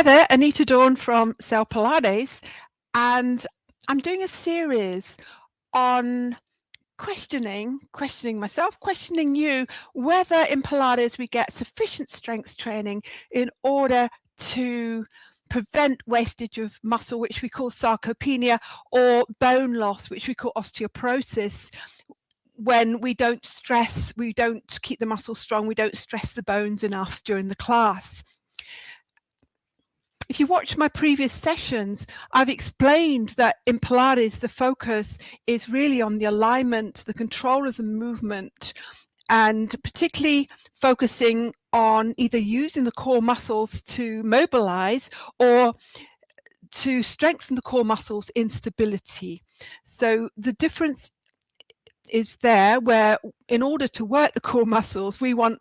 Hi there, Anita Dawn from Cell Pilates, and I'm doing a series on questioning myself, questioning you, whether in Pilates we get sufficient strength training in order to prevent wastage of muscle, which we call sarcopenia, or bone loss, which we call osteoporosis. When we don't stress, we don't keep the muscle strong, we don't stress the bones enough during the class. If you watch my previous sessions, I've explained that in Pilates, the focus is really on the alignment, the control of the movement, and particularly focusing on either using the core muscles to mobilize or to strengthen the core muscles in stability. So the difference is there, where in order to work the core muscles, we want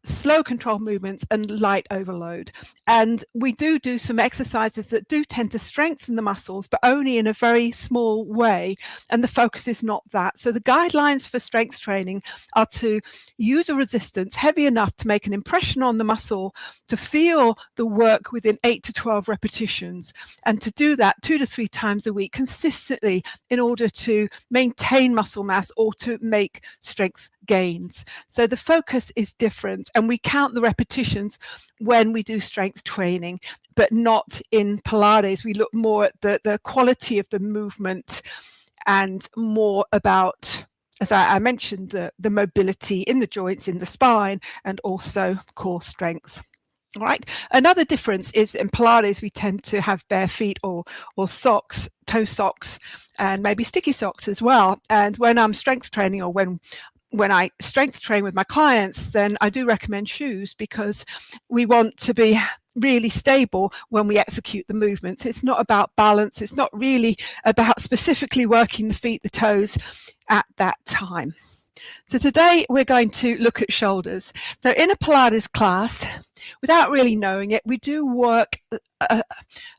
slow control movements and light overload. And we do some exercises that do tend to strengthen the muscles, but only in a very small way. And the focus is not that. So the guidelines for strength training are to use a resistance heavy enough to make an impression on the muscle, to feel the work within 8 to 12 repetitions, and to do that 2 to 3 times a week consistently in order to maintain muscle mass or to make strength gains. So the focus is different, and we count the repetitions when we do strength training, but not in Pilates. We look more at the quality of the movement and more about, as I mentioned, the mobility in the joints, in the spine, and also core strength. All right. Another difference is in Pilates, we tend to have bare feet or socks, toe socks, and maybe sticky socks as well. And when I'm strength training, or when I strength train with my clients, then I do recommend shoes, because we want to be really stable when we execute the movements. It's not about balance. It's not really about specifically working the feet, the toes at that time. So today we're going to look at shoulders. So in a Pilates class, without really knowing it, we do work a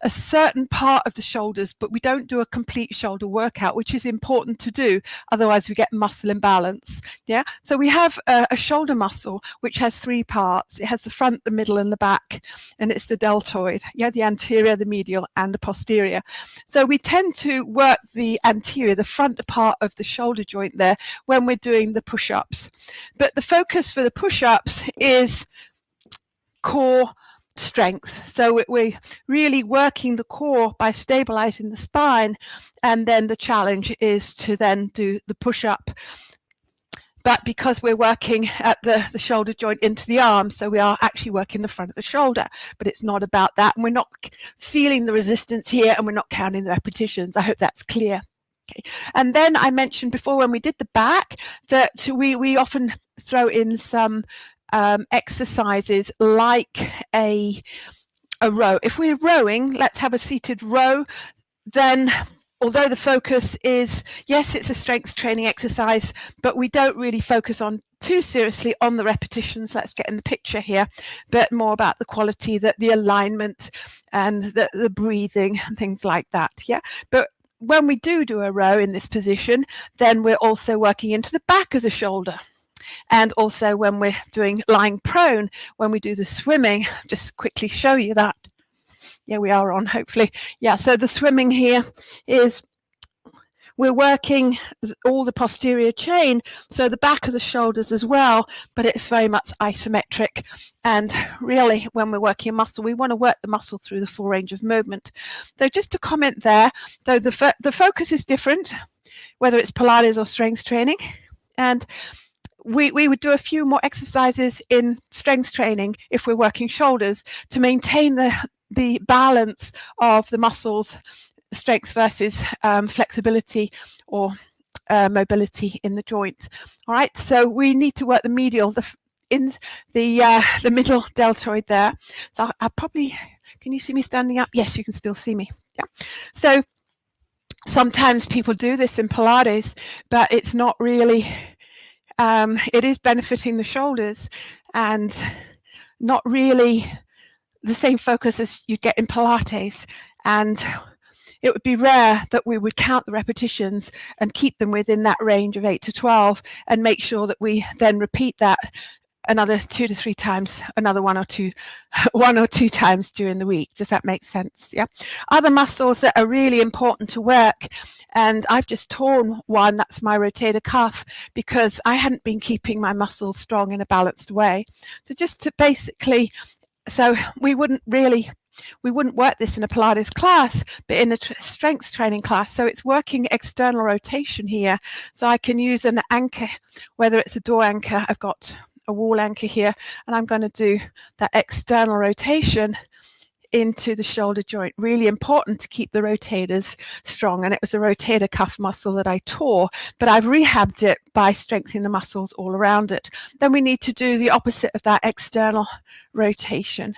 certain part of the shoulders, but we don't do a complete shoulder workout, which is important to do. Otherwise we get muscle imbalance. Yeah. So we have a shoulder muscle, which has 3 parts. It has the front, the middle, and the back, and it's the deltoid. Yeah. The anterior, the medial, and the posterior. So we tend to work the anterior, the front part of the shoulder joint there, when we're doing the push-ups. But the focus for the push-ups is core strength. So we're really working the core by stabilizing the spine, and then the challenge is to then do the push-up. But because we're working at the shoulder joint into the arm, so we are actually working the front of the shoulder, but it's not about that. And we're not feeling the resistance here, and we're not counting the repetitions. I hope that's clear. Okay. And then I mentioned before, when we did the back, that we often throw in some exercises like a row. If we're rowing, let's have a seated row. Then, although the focus is, yes, it's a strength training exercise, but we don't really focus on too seriously on the repetitions. Let's get in the picture here, but more about the quality, the alignment, and the breathing and things like that. Yeah, but when we do a row in this position, then we're also working into the back of the shoulder. And also when we're doing lying prone, when we do the swimming, just quickly show you that. Yeah, we are on, hopefully. Yeah, so the swimming here is, we're working all the posterior chain, so the back of the shoulders as well, but it's very much isometric. And really, when we're working a muscle, we want to work the muscle through the full range of movement. So just to comment there, though, the focus is different, whether it's Pilates or strength training. And we would do a few more exercises in strength training if we're working shoulders, to maintain the balance of the muscles, strength versus flexibility or mobility in the joint. All right, so we need to work the medial, in the middle deltoid there. So I probably, can you see me standing up? Yes, you can still see me. Yeah. So sometimes people do this in Pilates, but it's not really. It is benefiting the shoulders, and not really the same focus as you get in Pilates. And it would be rare that we would count the repetitions and keep them within that range of 8 to 12, and make sure that we then repeat that another 2 to 3 times, another 1 or 2 times during the week. Does that make sense? Yeah. Other muscles that are really important to work, and I've just torn one, that's my rotator cuff, because I hadn't been keeping my muscles strong in a balanced way. So just to basically, so we wouldn't work this in a Pilates class, but in a strength training class. So it's working external rotation here. So I can use an anchor, whether it's a door anchor, I've got a wall anchor here, and I'm going to do that external rotation into the shoulder joint. Really important to keep the rotators strong. And it was a rotator cuff muscle that I tore, but I've rehabbed it by strengthening the muscles all around it. Then we need to do the opposite of that external rotation.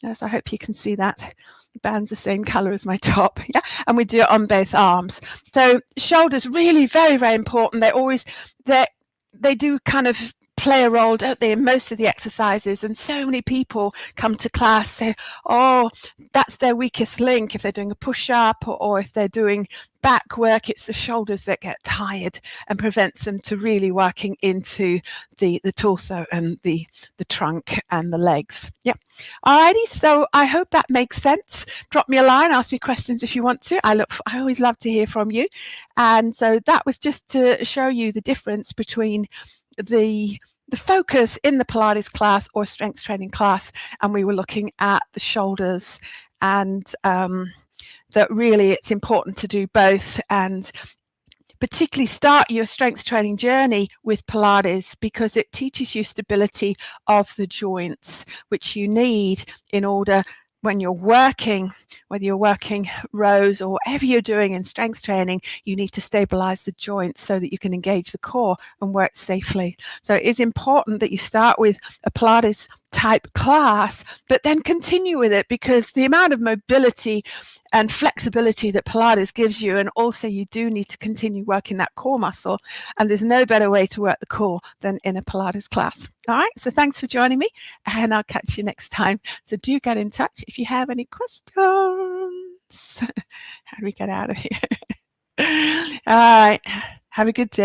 Yes, I hope you can see that. The band's the same color as my top. Yeah, and we do it on both arms. So shoulders really very, very important. They do kind of play a role, don't they, in most of the exercises. And so many people come to class say, oh, that's their weakest link. If they're doing a push-up or if they're doing back work, it's the shoulders that get tired and prevents them to really working into the torso and the trunk and the legs. Yeah. Alrighty, so I hope that makes sense. Drop me a line, ask me questions if you want to. I always love to hear from you. And so that was just to show you the difference between the focus in the Pilates class or strength training class, and we were looking at the shoulders, and that really it's important to do both, and particularly start your strength training journey with Pilates, because it teaches you stability of the joints, which you need in order, when you're working, whether you're working rows or whatever you're doing in strength training, you need to stabilize the joints so that you can engage the core and work safely. So it is important that you start with a Pilates type class, but then continue with it, because the amount of mobility and flexibility that Pilates gives you, and also you do need to continue working that core muscle, and there's no better way to work the core than in a Pilates class. All right, so thanks for joining me, and I'll catch you next time. So do get in touch if you have any questions. How do we get out of here? All right, have a good day.